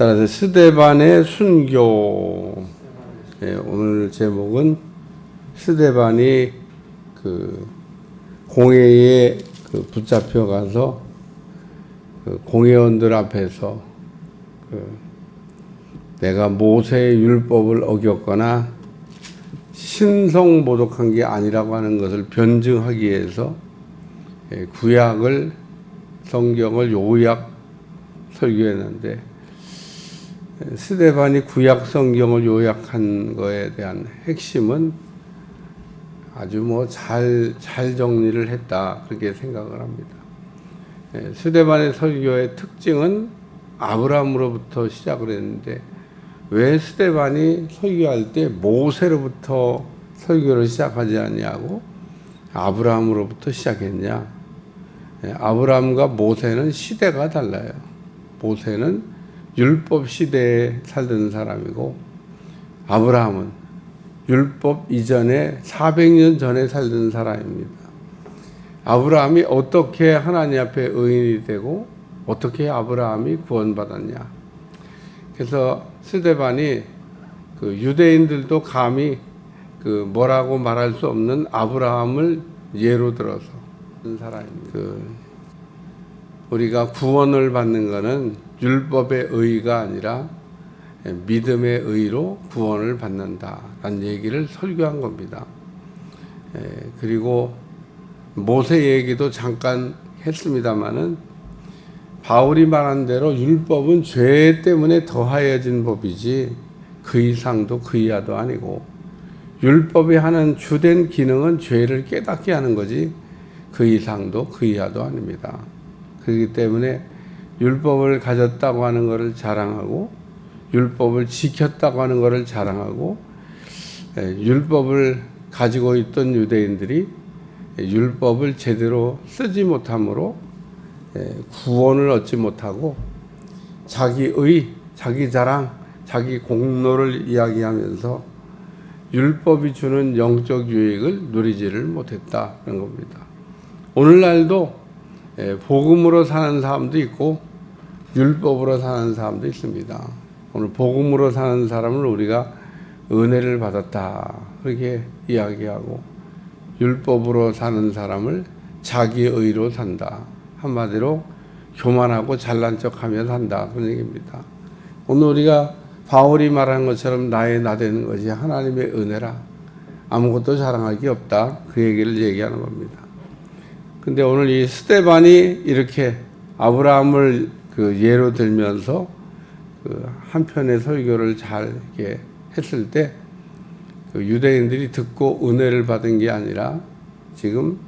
따라서 스데반의 순교. 예, 오늘 제목은 스데반이 그 공회에 붙잡혀 가서 그 공회원들 앞에서 내가 모세의 율법을 어겼거나 신성모독한 게 아니라고 하는 것을 변증하기 위해서 구약을 성경을 요약 설교했는데, 스데반이 구약 성경을 요약한 거에 대한 핵심은 아주 잘 정리를 했다, 그렇게 생각을 합니다. 스데반의 설교의 특징은 아브라함으로부터 시작을 했는데, 왜 스데반이 설교할 때 모세로부터 설교를 시작하지 않냐고 아브라함으로부터 시작했냐? 아브라함과 모세는 시대가 달라요. 모세는 율법 시대에 살던 사람이고, 아브라함은 율법 이전에 400년 전에 살던 사람입니다. 아브라함이 어떻게 하나님 앞에 의인이 되고 어떻게 아브라함이 구원받았냐? 그래서 스데반이 유대인들도 감히 뭐라고 말할 수 없는 아브라함을 예로 들어서 사람입니다. 우리가 구원을 받는 것은 율법의 의가 아니라 믿음의 의로 구원을 받는다라는 얘기를 설교한 겁니다. 그리고 모세 얘기도 잠깐 했습니다마는, 바울이 말한 대로 율법은 죄 때문에 더하여진 법이지 그 이상도 그 이하도 아니고, 율법이 하는 주된 기능은 죄를 깨닫게 하는 거지 그 이상도 그 이하도 아닙니다. 그렇기 때문에 율법을 가졌다고 하는 것을 자랑하고, 율법을 지켰다고 하는 것을 자랑하고, 율법을 가지고 있던 유대인들이 율법을 제대로 쓰지 못함으로 구원을 얻지 못하고 자기의, 자기 자랑, 자기 공로를 이야기하면서 율법이 주는 영적 유익을 누리지를 못했다는 겁니다. 오늘날도 복음으로 사는 사람도 있고 율법으로 사는 사람도 있습니다. 오늘 복음으로 사는 사람을 우리가 은혜를 받았다, 그렇게 이야기하고, 율법으로 사는 사람을 자기 의로 산다, 한마디로 교만하고 잘난 척하며 산다, 그런 얘기입니다. 오늘 우리가 바울이 말한 것처럼 나의 나되는 것이 하나님의 은혜라, 아무것도 자랑할 게 없다, 그 얘기를 얘기하는 겁니다. 근데 오늘 이 스데반이 이렇게 아브라함을 예로 들면서 한편의 설교를 잘 이렇게 했을 때, 유대인들이 듣고 은혜를 받은 게 아니라 지금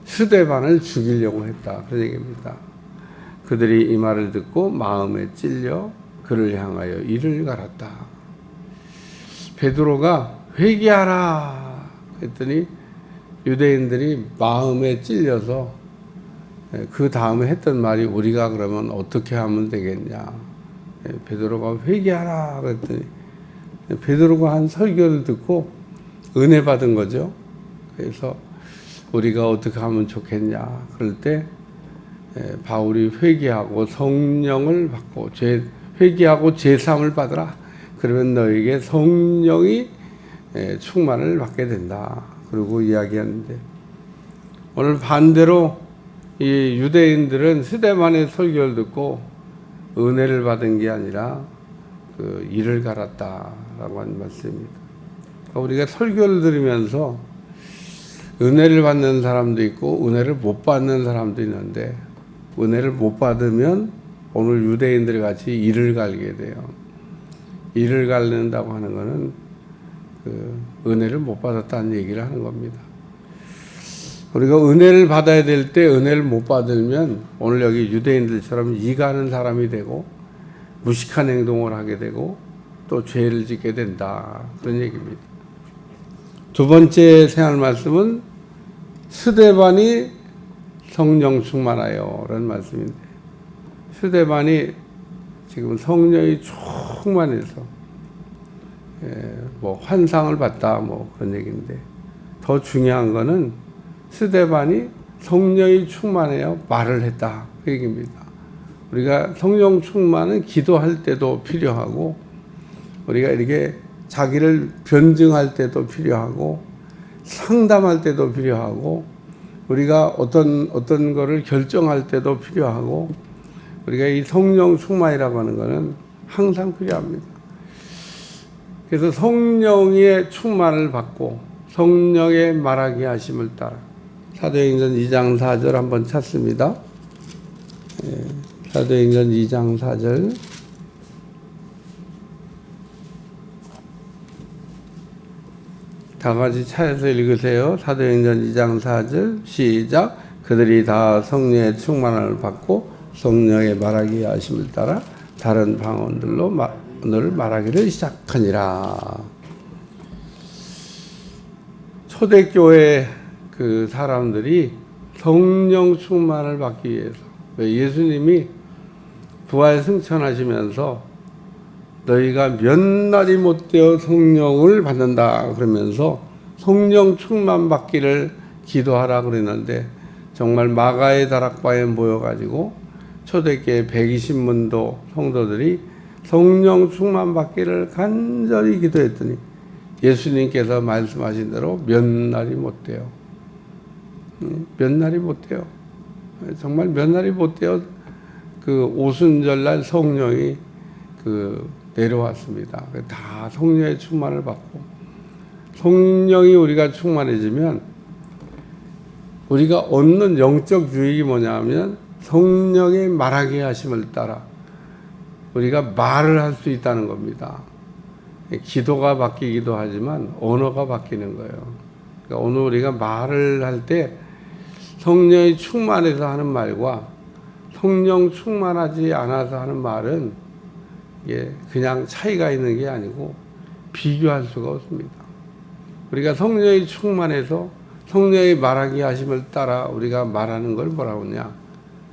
스데반을 죽이려고 했다, 그런 얘기입니다. 그들이 이 말을 듣고 마음에 찔려 그를 향하여 이를 갈았다. 베드로가 회개하라 했더니 유대인들이 마음에 찔려서 그 다음에 했던 말이, 우리가 그러면 어떻게 하면 되겠냐? 베드로가 회개하라 그랬더니 베드로가 한 설교를 듣고 은혜 받은 거죠. 그래서 우리가 어떻게 하면 좋겠냐? 그럴 때 바울이 회개하고 성령을 받고 회개하고 제사함을 받으라. 그러면 너에게 성령이 충만을 받게 된다, 그리고 이야기하는데, 오늘 반대로 이 유대인들은 스데반의 설교를 듣고 은혜를 받은 게 아니라 이를 갈았다라고 하는 말씀입니다. 그러니까 우리가 설교를 들으면서 은혜를 받는 사람도 있고 은혜를 못 받는 사람도 있는데, 은혜를 못 받으면 오늘 유대인들 같이 이를 갈게 돼요. 이를 갈는다고 하는 것은 은혜를 못 받았다는 얘기를 하는 겁니다. 우리가 은혜를 받아야 될 때 은혜를 못 받으면 오늘 여기 유대인들처럼 이가는 사람이 되고 무식한 행동을 하게 되고 또 죄를 짓게 된다, 그런 얘기입니다. 두 번째 생활 말씀은 스데반이 성령 충만하여 라는 말씀인데, 스데반이 지금 성령이 충만해서 환상을 봤다, 그런 얘기인데, 더 중요한 거는 스데반이 성령이 충만해요 말을 했다, 그 얘기입니다. 우리가 성령 충만은 기도할 때도 필요하고, 우리가 이렇게 자기를 변증할 때도 필요하고, 상담할 때도 필요하고, 우리가 어떤 거를 결정할 때도 필요하고, 우리가 이 성령 충만이라고 하는 것은 항상 필요합니다. 그래서 성령의 충만을 받고 성령의 말하기 하심을 따라, 사도행전 2장 4절 한번 찾습니다. 사도행전 2장 4절. 다 같이 찾아서 읽으세요. 사도행전 2장 4절 시작. 그들이 다 성령의 충만함을 받고 성령의 말하기 하심을 따라 다른 방언들로 오늘 말하기를 시작하니라. 초대교회 그 사람들이 성령 충만을 받기 위해서, 예수님이 부활 승천하시면서 너희가 몇 날이 못되어 성령을 받는다 그러면서 성령 충만 받기를 기도하라 그랬는데, 정말 마가의 다락방에 모여가지고 초대교회 120문도 성도들이 성령 충만 받기를 간절히 기도했더니 예수님께서 말씀하신 대로 몇 날이 못돼요. 몇 날이 못돼요. 정말 몇 날이 못돼요. 그 오순절날 성령이 내려왔습니다. 다 성령의 충만을 받고, 성령이 우리가 충만해지면 우리가 얻는 영적 유익이 뭐냐면 성령의 말하게 하심을 따라 우리가 말을 할 수 있다는 겁니다. 기도가 바뀌기도 하지만 언어가 바뀌는 거예요. 그러니까 오늘 우리가 말을 할 때 성령이 충만해서 하는 말과 성령 충만하지 않아서 하는 말은 이게 그냥 차이가 있는 게 아니고 비교할 수가 없습니다. 우리가 성령이 충만해서 성령의 말하기 하심을 따라 우리가 말하는 걸 뭐라고 하냐?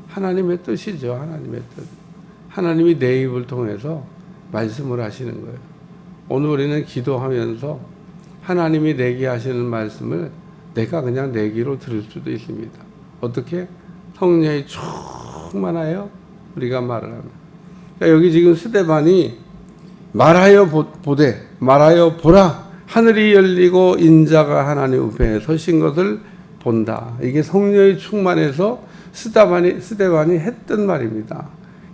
하나님의 뜻이죠. 하나님의 뜻. 하나님이 내 입을 통해서 말씀을 하시는 거예요. 오늘 우리는 기도하면서 하나님이 내게 하시는 말씀을 내가 그냥 내 귀로 들을 수도 있습니다. 어떻게? 성령이 충만하여 우리가 말을 하면. 그러니까 여기 지금 스데반이 말하여 보되, 말하여 보라, 하늘이 열리고 인자가 하나님 우편에 서신 것을 본다. 이게 성령이 충만해서 스데반이 했던 말입니다.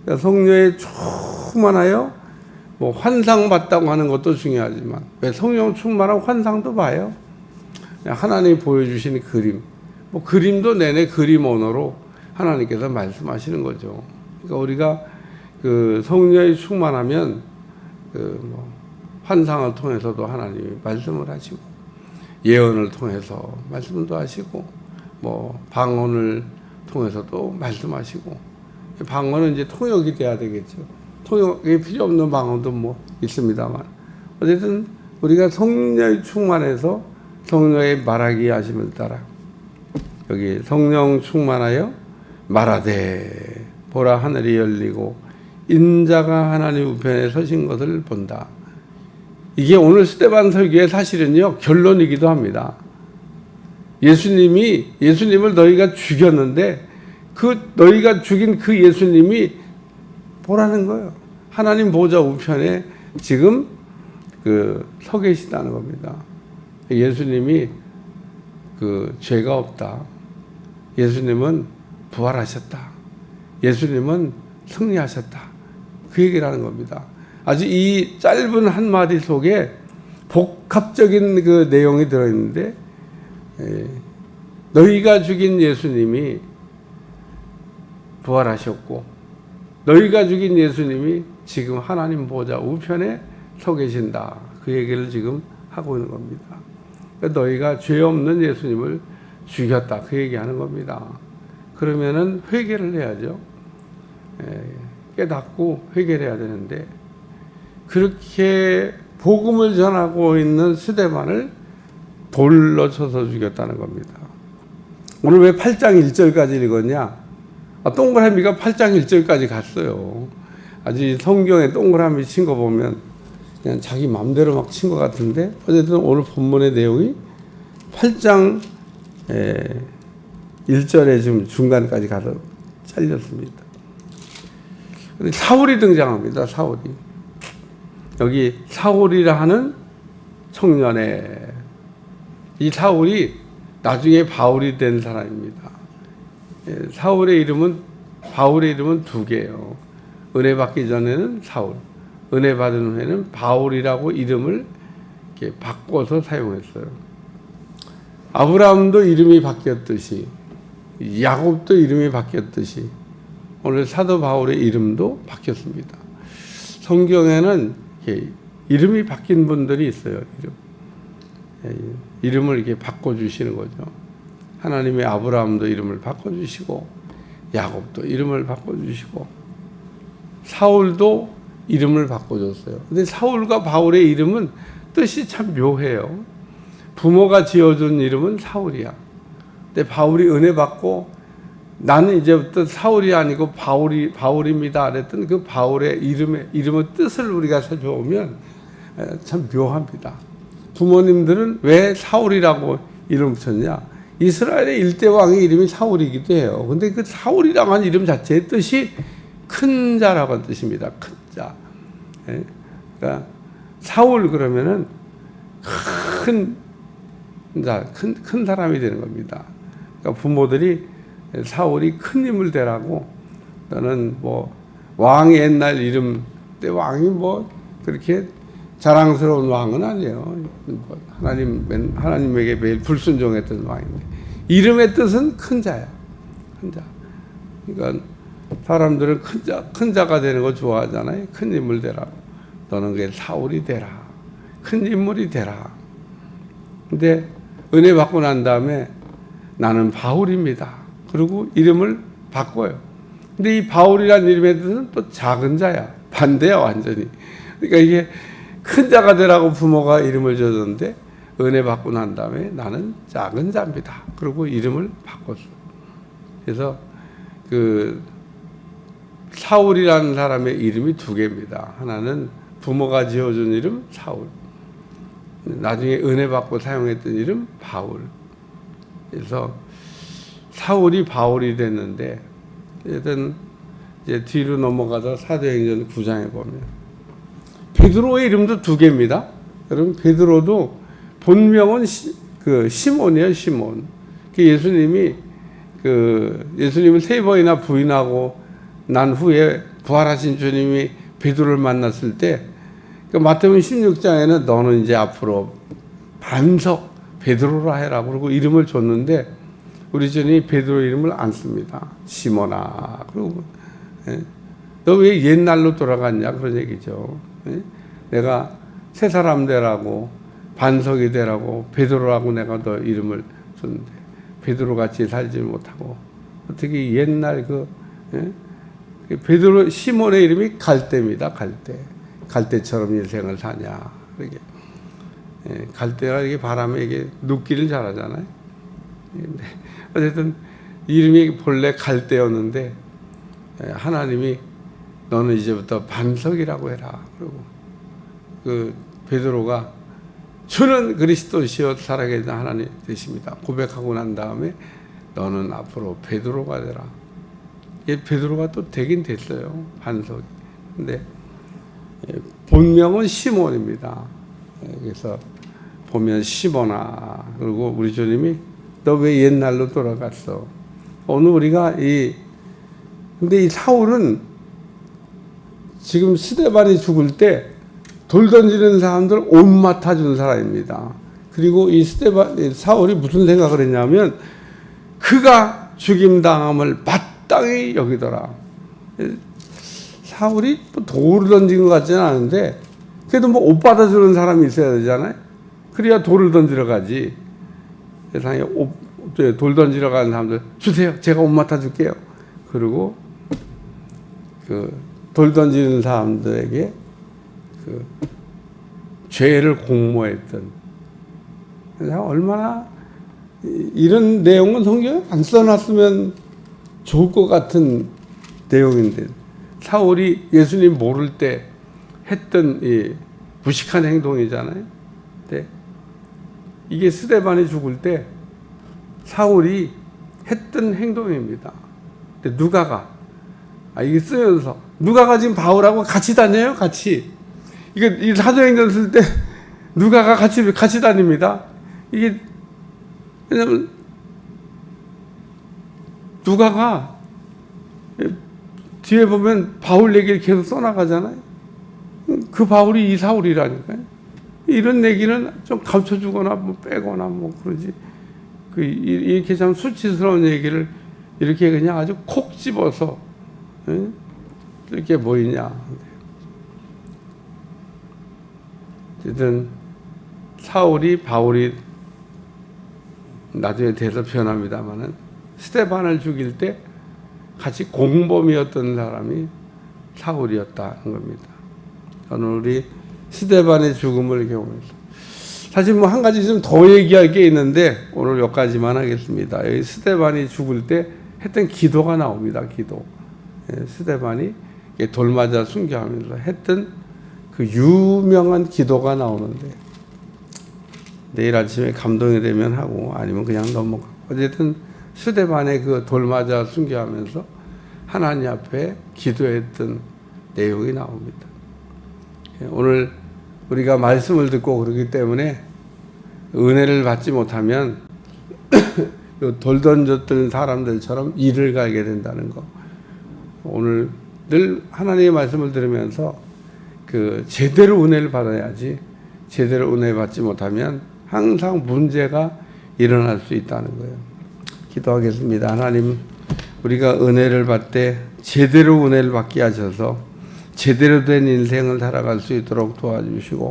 그러니까 성령이 충만하여 환상 봤다고 하는 것도 중요하지만, 왜 성령 충만하고 환상도 봐요? 하나님이 보여주신 그림, 그림도 내내 그림 언어로 하나님께서 말씀하시는 거죠. 그러니까 우리가 그 성령이 충만하면 환상을 통해서도 하나님이 말씀을 하시고, 예언을 통해서 말씀도 하시고, 방언을 통해서도 말씀하시고, 방언은 이제 통역이 돼야 되겠죠. 통역이 필요 없는 방언도 있습니다만, 어쨌든 우리가 성령이 충만해서 성령의 말하기 하심을 따라, 여기 성령 충만하여 말하되 보라 하늘이 열리고 인자가 하나님 우편에 서신 것을 본다. 이게 오늘 스데반 설교의 사실은요 결론이기도 합니다. 예수님을 너희가 죽였는데 너희가 죽인 그 예수님이 보라는 거예요. 하나님 보좌 우편에 지금 서 계시다는 겁니다. 예수님이 죄가 없다. 예수님은 부활하셨다. 예수님은 승리하셨다. 그 얘기를 하는 겁니다. 아주 이 짧은 한마디 속에 복합적인 그 내용이 들어있는데, 너희가 죽인 예수님이 부활하셨고, 너희가 죽인 예수님이 지금 하나님 보좌 우편에 서 계신다. 그 얘기를 지금 하고 있는 겁니다. 그러니까 너희가 죄 없는 예수님을 죽였다. 그 얘기하는 겁니다. 그러면은 회개를 해야죠. 깨닫고 회개를 해야 되는데, 그렇게 복음을 전하고 있는 스데반을 돌로 쳐서 죽였다는 겁니다. 오늘 왜 8장 1절까지 읽었냐? 동그라미가 8장 1절까지 갔어요. 아주 성경에 동그라미 친 거 보면 그냥 자기 마음대로 막 친 것 같은데, 어쨌든 오늘 본문의 내용이 8장 1절에 지금 중간까지 가서 잘렸습니다. 근데 사울이 등장합니다. 사울이. 여기 사울이라 하는 청년의 이 사울이 나중에 바울이 된 사람입니다. 사울의 이름은 바울의 이름은 두 개예요. 은혜 받기 전에는 사울, 은혜 받은 후에는 바울이라고 이름을 이렇게 바꿔서 사용했어요. 아브라함도 이름이 바뀌었듯이 야곱도 이름이 바뀌었듯이 오늘 사도 바울의 이름도 바뀌었습니다. 성경에는 이렇게 이름이 바뀐 분들이 있어요. 이름을 이렇게 바꿔주시는 거죠. 하나님의 아브라함도 이름을 바꿔주시고 야곱도 이름을 바꿔주시고 사울도 이름을 바꿔줬어요. 근데 사울과 바울의 이름은 뜻이 참 묘해요. 부모가 지어준 이름은 사울이야. 근데 바울이 은혜 받고 나는 이제부터 사울이 아니고 바울입니다. 그랬던 그 바울의 이름의 뜻을 우리가 살펴보면 참 묘합니다. 부모님들은 왜 사울이라고 이름 붙였냐? 이스라엘의 일대 왕의 이름이 사울이기도 해요. 근데 그 사울이라고 하는 이름 자체의 뜻이 큰 자라고 하는 뜻입니다. 큰 자. 그러니까 사울 그러면은 큰 자, 큰 사람이 되는 겁니다. 그러니까 부모들이 사울이 큰 힘을 대라고 또는 뭐 왕의 옛날 이름 때 왕이 뭐 그렇게 자랑스러운 왕은 아니에요. 하나님에게 매일 불순종했던 왕인데 이름의 뜻은 큰 자야. 큰 자. 그러니까 사람들은 큰 자가 되는 거 좋아하잖아요. 큰 인물 되라. 너는 그게 사울이 되라. 큰 인물이 되라. 근데 은혜 받고 난 다음에 나는 바울입니다. 그리고 이름을 바꿔요. 근데 이 바울이라는 이름의 뜻은 또 작은 자야. 반대야 완전히. 그러니까 이게 큰 자가 되라고 부모가 이름을 줬는데 은혜 받고 난 다음에 나는 작은 자입니다. 그리고 이름을 바꿨어. 그래서 그 사울이라는 사람의 이름이 두 개입니다. 하나는 부모가 지어준 이름 사울. 나중에 은혜 받고 사용했던 이름 바울. 그래서 사울이 바울이 됐는데 일단 이제 뒤로 넘어가서 사도행전 9장에 보면 베드로의 이름도 두 개입니다. 여러분 베드로도 본명은 시몬이에요. 시몬. 예수님이 예수님을 세 번이나 부인하고 난 후에 부활하신 주님이 베드로를 만났을 때 마태복음 16장에는 너는 이제 앞으로 반석 베드로라 해라 그러고 이름을 줬는데 우리 주님이 베드로 이름을 안 씁니다. 시몬아. 그리고 너 왜 옛날로 돌아갔냐 그런 얘기죠. 내가 새 사람 되라고 반석이 되라고 베드로라고 내가 너 이름을 줬는데 베드로 같이 살지 못하고 어떻게 옛날 베드로 시몬의 이름이 갈대입니다. 갈대처럼 인생을 사냐. 이렇게 갈대가 이게 바람에 이게 눕기를 잘하잖아요. 어쨌든 이름이 본래 갈대였는데 하나님이 너는 이제부터 반석이라고 해라. 그리고 그 베드로가 주는 그리스도시여 살아계신 하나님 되십니다. 고백하고 난 다음에 너는 앞으로 베드로가 되라. 베드로가 또 되긴 됐어요. 반석이. 근데 본명은 시몬입니다. 그래서 보면 시몬아. 그리고 우리 주님이 너 왜 옛날로 돌아갔어? 오늘 우리가 근데 이 사울은 지금 스데반이 죽을 때 돌 던지는 사람들 옷 맡아준 사람입니다. 그리고 이 사울이 무슨 생각을 했냐면 그가 죽임당함을 마땅히 여기더라. 사울이 돌을 던진 것 같지는 않은데 그래도 뭐 옷 받아주는 사람이 있어야 되잖아요. 그래야 돌을 던지러 가지. 세상에 돌 던지러 가는 사람들 주세요. 제가 옷 맡아줄게요. 그리고 돌 던지는 사람들에게 죄를 공모했던 얼마나 이런 내용은 성경에 안 써놨으면 좋을 것 같은 내용인데 사울이 예수님 모를 때 했던 이 무식한 행동이잖아요. 근데 이게 스데반이 죽을 때 사울이 했던 행동입니다. 근데 누가가 이게 쓰면서 누가가 지금 바울하고 같이 다녀요, 같이. 이게 이 사도행전 쓸 때 누가가 같이 다닙니다. 이게 왜냐면 누가가 뒤에 보면 바울 얘기를 계속 써나가잖아요. 그 바울이 이 사울이라니까요. 이런 얘기는 좀 감춰주거나 뭐 빼거나 뭐 그러지. 이렇게 참 수치스러운 얘기를 이렇게 그냥 아주 콕 집어서 이렇게 보이냐. 어쨌든 사울이 바울이 나중에 돼서 변합니다마는 스데반을 죽일 때 같이 공범이었던 사람이 사울이었다는 겁니다. 저는 우리 스데반의 죽음을 경험해서 사실 뭐 한 가지 좀 더 얘기할 게 있는데 오늘 여기까지만 하겠습니다. 여기 스데반이 죽을 때 했던 기도가 나옵니다. 기도. 스데반이 돌 맞아 순교하면서 했던 그 유명한 기도가 나오는데 내일 아침에 감동이 되면 하고 아니면 그냥 넘어가. 어쨌든 스데반의 그 돌 맞아 순교하면서 하나님 앞에 기도했던 내용이 나옵니다. 오늘 우리가 말씀을 듣고 그러기 때문에 은혜를 받지 못하면 돌 던졌던 사람들처럼 일을 가게 된다는 거. 오늘 늘 하나님의 말씀을 들으면서 그 제대로 은혜를 받아야지 제대로 은혜 받지 못하면 항상 문제가 일어날 수 있다는 거예요. 기도하겠습니다. 하나님, 우리가 은혜를 받되 제대로 은혜를 받게 하셔서 제대로 된 인생을 살아갈 수 있도록 도와주시고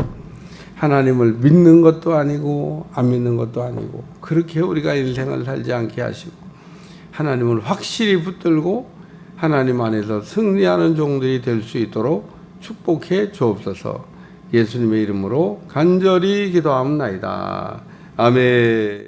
하나님을 믿는 것도 아니고 안 믿는 것도 아니고 그렇게 우리가 인생을 살지 않게 하시고 하나님을 확실히 붙들고 하나님 안에서 승리하는 종들이 될 수 있도록 축복해 주옵소서. 예수님의 이름으로 간절히 기도합니다. 아멘.